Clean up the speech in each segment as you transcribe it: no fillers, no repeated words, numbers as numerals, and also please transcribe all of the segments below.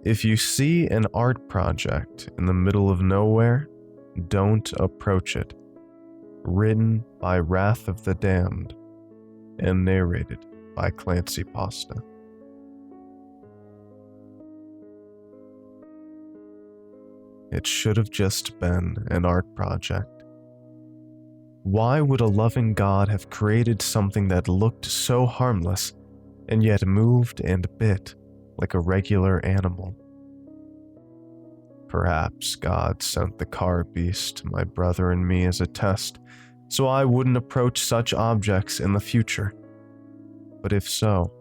If you see an art project in the middle of nowhere, don't approach it. Written by WrathOfTheDamned and narrated by ClancyPasta. It should have just been an art project. Why would a loving God have created something that looked so harmless and yet moved and bit like a regular animal? Perhaps God sent the car beast to my brother and me as a test, so I wouldn't approach such objects in the future. But if so,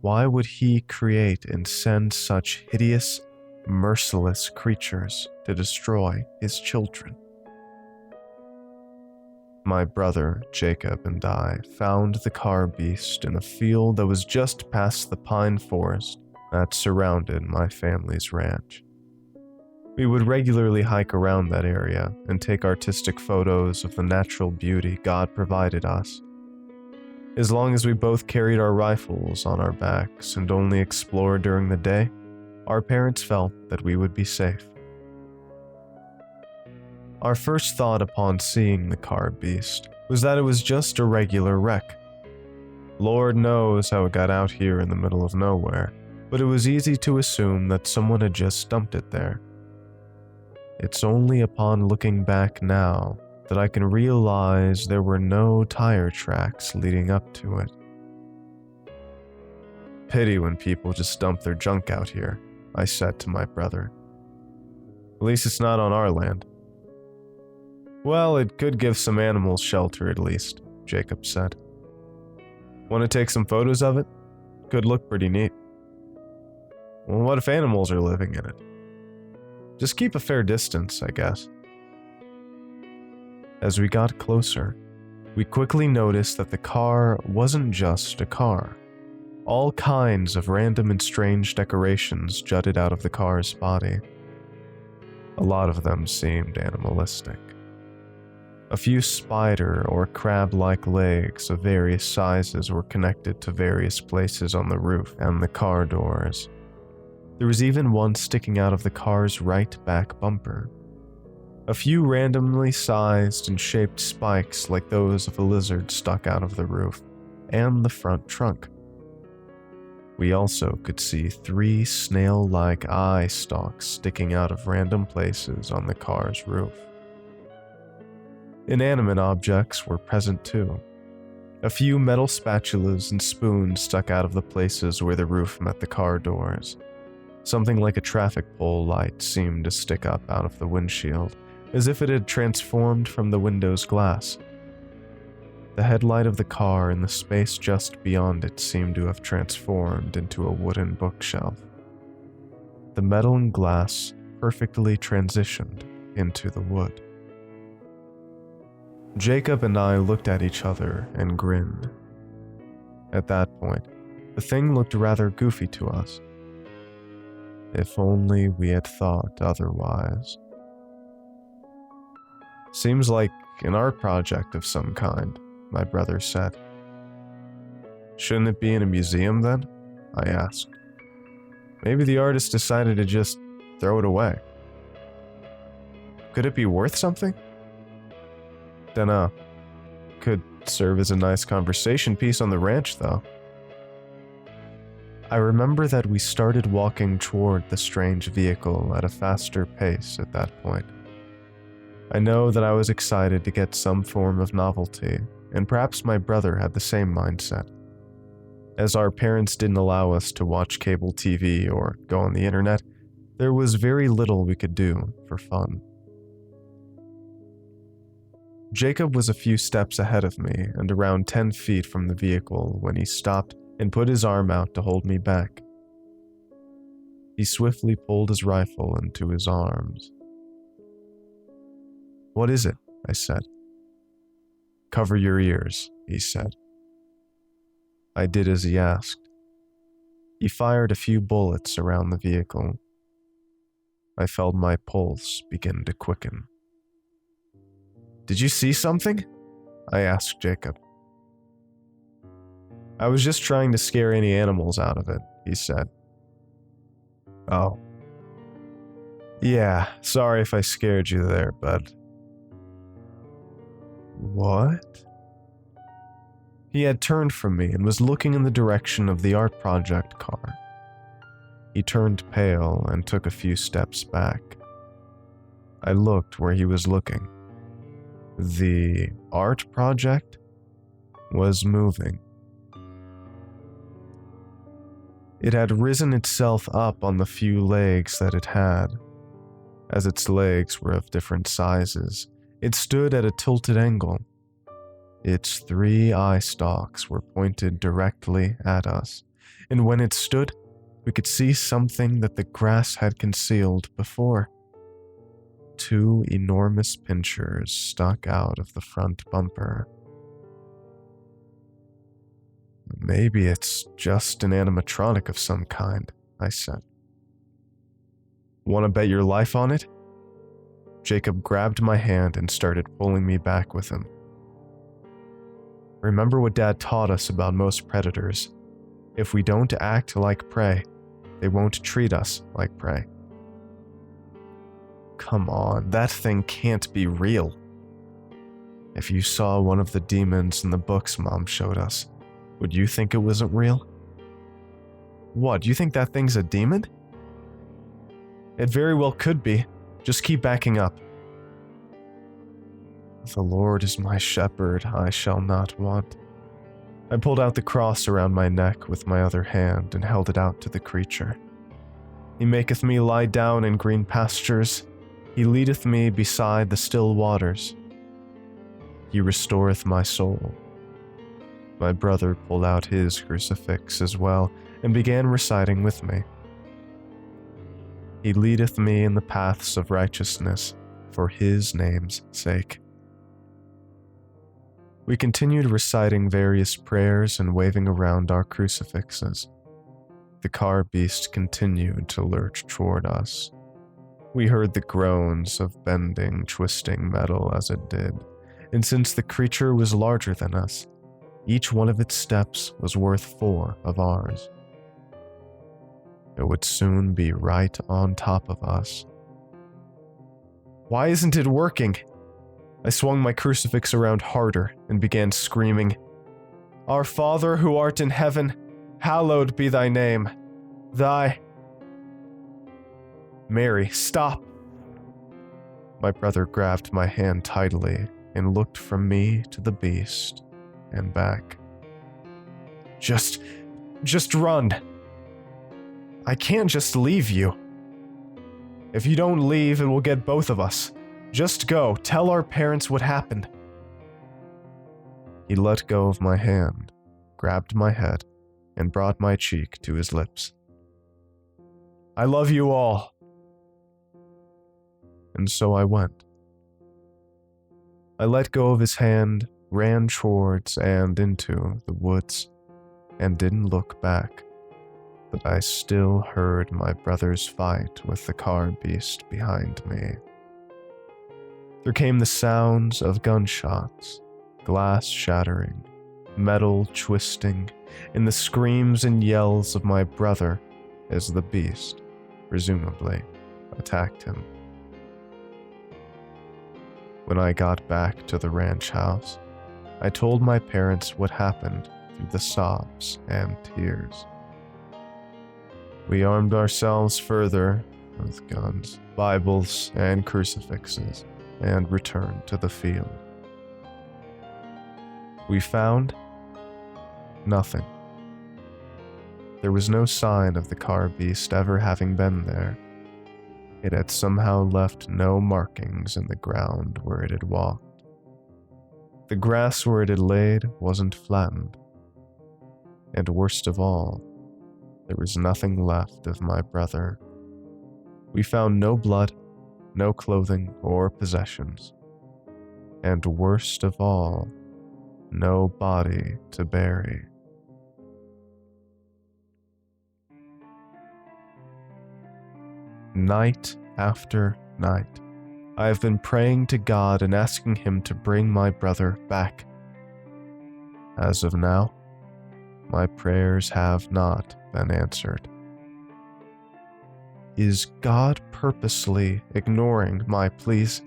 why would he create and send such hideous, merciless creatures to destroy his children? My brother, Jacob, and I found the car beast in a field that was just past the pine forest that surrounded my family's ranch. We would regularly hike around that area and take artistic photos of the natural beauty God provided us. As long as we both carried our rifles on our backs and only explored during the day, our parents felt that we would be safe. Our first thought upon seeing the car beast was that it was just a regular wreck. Lord knows how it got out here in the middle of nowhere, but it was easy to assume that someone had just dumped it there. It's only upon looking back now that I can realize there were no tire tracks leading up to it. Pity when people just dump their junk out here, I said to my brother. At least it's not on our land. Well, it could give some animals shelter at least, Jacob said. Want to take some photos of it? Could look pretty neat. Well, what if animals are living in it? Just keep a fair distance, I guess. As we got closer, we quickly noticed that the car wasn't just a car. All kinds of random and strange decorations jutted out of the car's body. A lot of them seemed animalistic. A few spider or crab-like legs of various sizes were connected to various places on the roof and the car doors. There was even one sticking out of the car's right back bumper. A few randomly sized and shaped spikes like those of a lizard stuck out of the roof and the front trunk. We also could see 3 snail-like eye stalks sticking out of random places on the car's roof. Inanimate objects were present too. A few metal spatulas and spoons stuck out of the places where the roof met the car doors. Something like a traffic pole light seemed to stick up out of the windshield, as if it had transformed from the window's glass. The headlight of the car and the space just beyond it seemed to have transformed into a wooden bookshelf. The metal and glass perfectly transitioned into the wood. Jacob and I looked at each other and grinned. At that point, the thing looked rather goofy to us. If only we had thought otherwise. Seems like an art project of some kind, my brother said. Shouldn't it be in a museum then? I asked. Maybe the artist decided to just throw it away. Could it be worth something? Dunno. Could serve as a nice conversation piece on the ranch though. I remember that we started walking toward the strange vehicle at a faster pace at that point. I know that I was excited to get some form of novelty, and perhaps my brother had the same mindset. As our parents didn't allow us to watch cable TV or go on the internet, there was very little we could do for fun. Jacob was a few steps ahead of me and around 10 feet from the vehicle when he stopped and put his arm out to hold me back. He swiftly pulled his rifle into his arms. What is it? I said. Cover your ears, he said. I did as he asked. He fired a few bullets around the vehicle. I felt my pulse begin to quicken. Did you see something? I asked Jacob. I was just trying to scare any animals out of it, he said. Oh. Yeah, sorry if I scared you there, but... What? He had turned from me and was looking in the direction of the art project car. He turned pale and took a few steps back. I looked where he was looking. The art project was moving. It had risen itself up on the few legs that it had. As its legs were of different sizes, it stood at a tilted angle. Its 3 eye stalks were pointed directly at us, and when it stood, we could see something that the grass had concealed before. 2 enormous pincers stuck out of the front bumper. Maybe it's just an animatronic of some kind, I said. Want to bet your life on it? Jacob grabbed my hand and started pulling me back with him. Remember what Dad taught us about most predators. If we don't act like prey, they won't treat us like prey. Come on, that thing can't be real. If you saw one of the demons in the books Mom showed us, would you think it wasn't real? What, you think that thing's a demon? It very well could be. Just keep backing up. The Lord is my shepherd, I shall not want. I pulled out the cross around my neck with my other hand and held it out to the creature. He maketh me lie down in green pastures. He leadeth me beside the still waters. He restoreth my soul. My brother pulled out his crucifix as well and began reciting with me. He leadeth me in the paths of righteousness for his name's sake. We continued reciting various prayers and waving around our crucifixes. The car beast continued to lurch toward us. We heard the groans of bending, twisting metal as it did, and since the creature was larger than us, each one of its steps was worth 4 of ours. It would soon be right on top of us. Why isn't it working? I swung my crucifix around harder and began screaming, Our Father who art in heaven, hallowed be thy name. Mary, stop! My brother grabbed my hand tightly and looked from me to the beast and back. Just run. I can't just leave you. If you don't leave, it will get both of us. Just go, tell our parents what happened. He let go of my hand, grabbed my head, and brought my cheek to his lips. I love you all. And so I went. I let go of his hand, ran towards and into the woods, and didn't look back. But I still heard my brother's fight with the car beast behind me. There came the sounds of gunshots, glass shattering, metal twisting, and the screams and yells of my brother as the beast, presumably, attacked him. When I got back to the ranch house, I told my parents what happened through the sobs and tears. We armed ourselves further with guns, Bibles, and crucifixes, and returned to the field. We found nothing. There was no sign of the car beast ever having been there. It had somehow left no markings in the ground where it had walked. The grass where it had laid wasn't flattened. And worst of all, there was nothing left of my brother. We found no blood, no clothing or possessions. And worst of all, no body to bury. Night after night, I have been praying to God and asking him to bring my brother back. As of now, my prayers have not been answered. Is God purposely ignoring my pleas?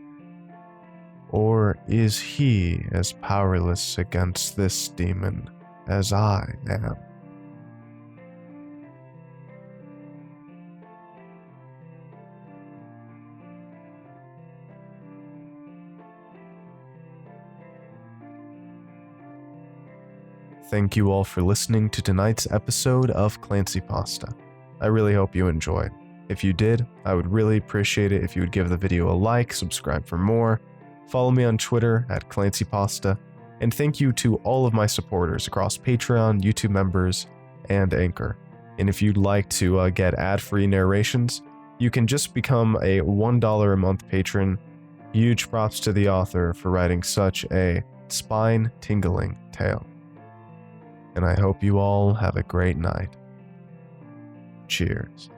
Or is he as powerless against this demon as I am? Thank you all for listening to tonight's episode of ClancyPasta. I really hope you enjoyed. If you did, I would really appreciate it if you would give the video a like, subscribe for more, follow me on Twitter at ClancyPasta, and thank you to all of my supporters across Patreon, YouTube members, and Anchor. And if you'd like to get ad-free narrations, you can just become a $1 a month patron. Huge props to the author for writing such a spine-tingling tale. And I hope you all have a great night. Cheers.